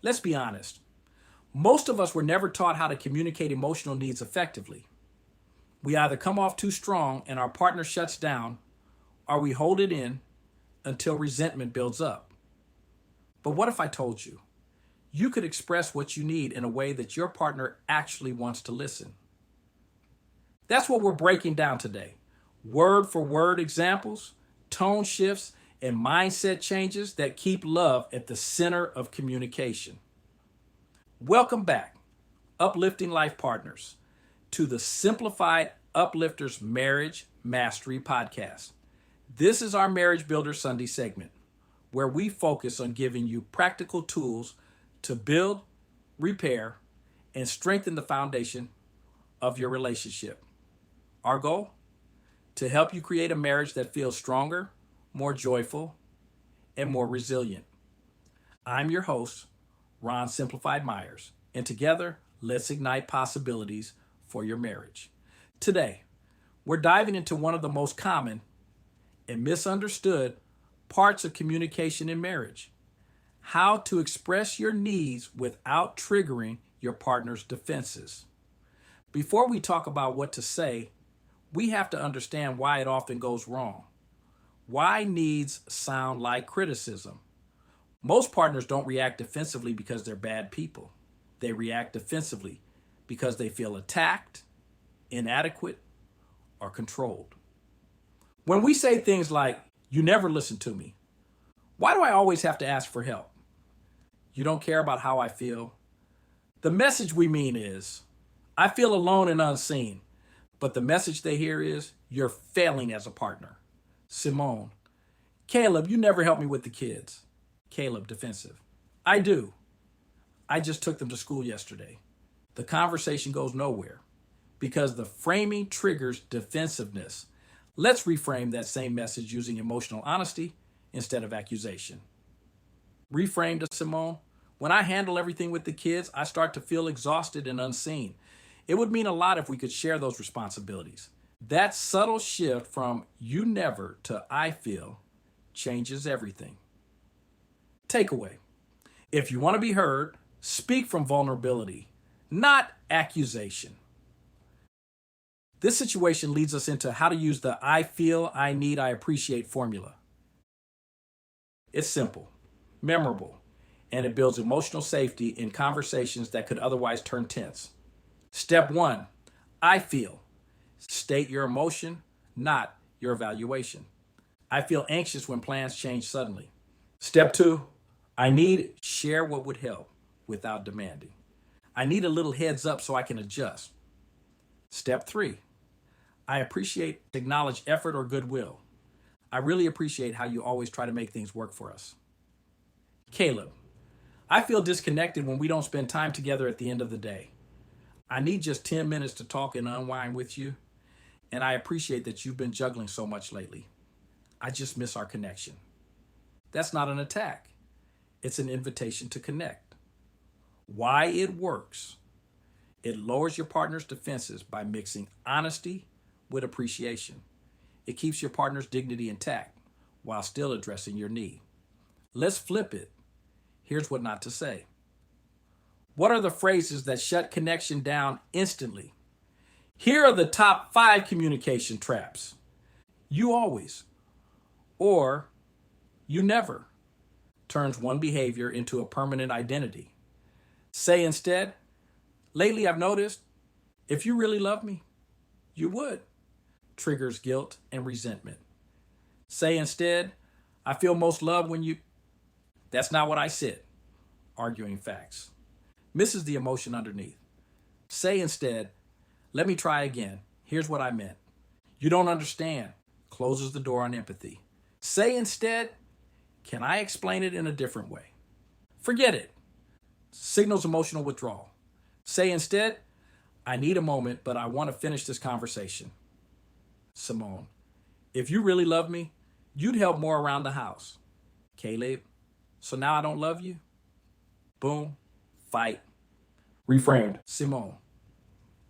Let's be honest. Most of us were never taught how to communicate emotional needs effectively. We either come off too strong and our partner shuts down, or we hold it in until resentment builds up. But what if I told you? You could express what you need in a way that your partner actually wants to listen. That's what we're breaking down today. Word for word examples, tone shifts, and mindset changes that keep love at the center of communication. Welcome back, uplifting life partners, to the Simplified Uplifters Marriage Mastery Podcast. This is our Marriage Builder Sunday segment, where we focus on giving you practical tools to build, repair, and strengthen the foundation of your relationship. Our goal? To help you create a marriage that feels stronger, more joyful, and more resilient. I'm your host, Ron Simplified Myers, and together, let's ignite possibilities for your marriage. Today, we're diving into one of the most common and misunderstood parts of communication in marriage: how to express your needs without triggering your partner's defenses. Before we talk about what to say, we have to understand why it often goes wrong. Why needs sound like criticism? Most partners don't react defensively because they're bad people. They react defensively because they feel attacked, inadequate, or controlled. When we say things like, "You never listen to me," why do I always have to ask for help? You don't care about how I feel. The message we mean is, I feel alone and unseen. But the message they hear is, you're failing as a partner. Simone: Caleb, you never help me with the kids. Caleb, defensive: I do. I just took them to school yesterday. The conversation goes nowhere because the framing triggers defensiveness. Let's reframe that same message using emotional honesty instead of accusation. Reframe to Simone: when I handle everything with the kids, I start to feel exhausted and unseen. It would mean a lot if we could share those responsibilities. That subtle shift from "you never" to "I feel" changes everything. Takeaway: if you want to be heard, speak from vulnerability, not accusation. This situation leads us into how to use the "I feel, I need, I appreciate" formula. It's simple, memorable, and it builds emotional safety in conversations that could otherwise turn tense. Step 1, I feel. State your emotion, not your evaluation. I feel anxious when plans change suddenly. Step 2, I need. Share what would help without demanding. I need a little heads up so I can adjust. Step 3, I appreciate. Acknowledge effort or goodwill. I really appreciate how you always try to make things work for us. Caleb: I feel disconnected when we don't spend time together at the end of the day. I need just 10 minutes to talk and unwind with you, and I appreciate that you've been juggling so much lately. I just miss our connection. That's not an attack. It's an invitation to connect. Why it works: it lowers your partner's defenses by mixing honesty with appreciation. It keeps your partner's dignity intact while still addressing your need. Let's flip it. Here's what not to say. What are the phrases that shut connection down instantly? Here are the top 5 communication traps. You always, or you never, turns one behavior into a permanent identity. Say instead, lately I've noticed, if you really love me, you would. Triggers guilt and resentment. Say instead, I feel most loved when you. That's not what I said. Arguing facts. Misses the emotion underneath. Say instead, let me try again. Here's what I meant. You don't understand. Closes the door on empathy. Say instead, can I explain it in a different way? Forget it. Signals emotional withdrawal. Say instead, I need a moment, but I want to finish this conversation. Simone: if you really love me, you'd help more around the house. Caleb: so now I don't love you? Boom. Fight. Reframed. Simone: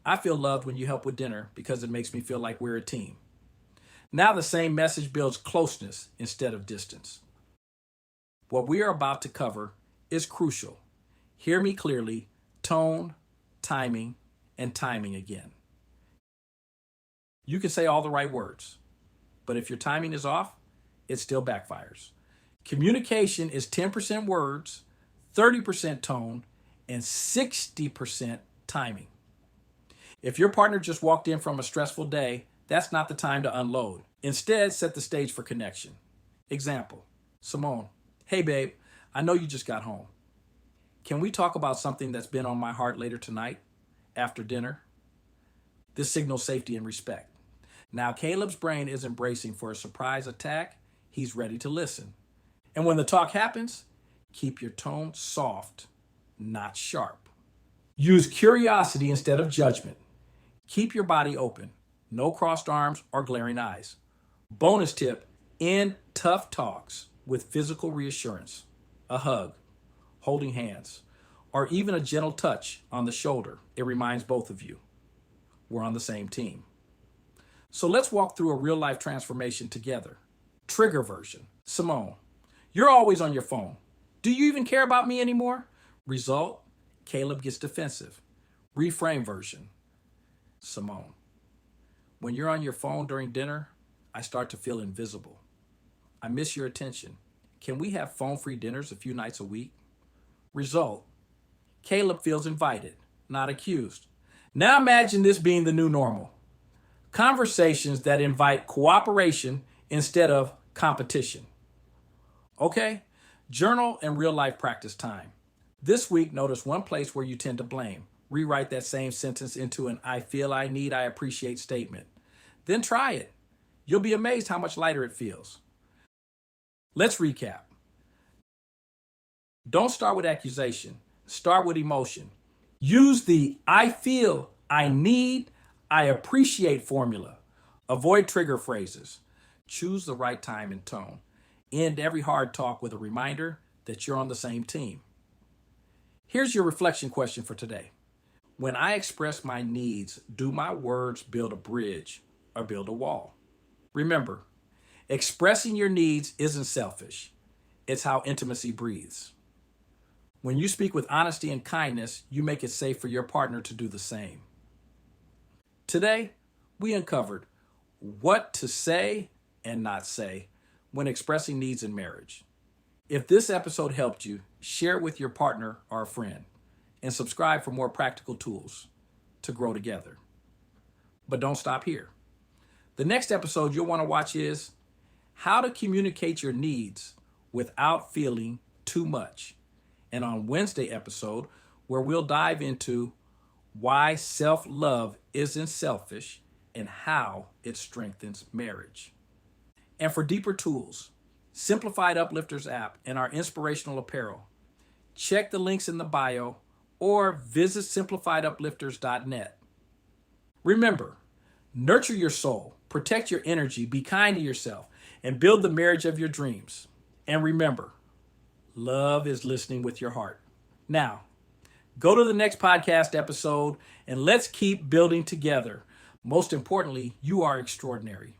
I feel loved when you help with dinner because it makes me feel like we're a team. Now the same message builds closeness instead of distance. What we are about to cover is crucial. Hear me clearly, tone, timing, and timing again. You can say all the right words, but if your timing is off, it still backfires. Communication is 10% words, 30% tone, and 60% timing. If your partner just walked in from a stressful day, that's not the time to unload. Instead, set the stage for connection. Example, Simone, hey babe, I know you just got home. Can we talk about something that's been on my heart later tonight, after dinner? This signals safety and respect. Now Caleb's brain isn't bracing for a surprise attack. He's ready to listen. And when the talk happens, keep your tone soft, not sharp. Use curiosity instead of judgment. Keep your body open. No crossed arms or glaring eyes. Bonus tip, end tough talks with physical reassurance. A hug, holding hands, or even a gentle touch on the shoulder. It reminds both of you we're on the same team. So let's walk through a real life transformation together. Trigger version. Simone, you're always on your phone. Do you even care about me anymore? Result, Caleb gets defensive. Reframe version. Simone, when you're on your phone during dinner, I start to feel invisible. I miss your attention. Can we have phone-free dinners a few nights a week? Result, Caleb feels invited, not accused. Now imagine this being the new normal. Conversations that invite cooperation instead of competition. Okay, journal and real life practice time. This week, notice one place where you tend to blame. Rewrite that same sentence into an I feel, I need, I appreciate statement. Then try it. You'll be amazed how much lighter it feels. Let's recap. Don't start with accusation. Start with emotion. Use the I feel, I need, I appreciate formula. Avoid trigger phrases. Choose the right time and tone. End every hard talk with a reminder that you're on the same team. Here's your reflection question for today. When I express my needs, do my words build a bridge or build a wall? Remember, expressing your needs isn't selfish. It's how intimacy breathes. When you speak with honesty and kindness, you make it safe for your partner to do the same. Today, we uncovered what to say and not say when expressing needs in marriage. If this episode helped you, share it with your partner or a friend, and subscribe for more practical tools to grow together. But don't stop here. The next episode you'll want to watch is how to communicate your needs without feeling too much. And on Wednesday episode, where we'll dive into why self-love isn't selfish and how it strengthens marriage. And for deeper tools, Simplified Uplifters app and our inspirational apparel. Check the links in the bio or visit simplifieduplifters.net. Remember, nurture your soul, protect your energy, be kind to yourself, and build the marriage of your dreams. And remember, love is listening with your heart. Now, go to the next podcast episode and let's keep building together. Most importantly, you are extraordinary.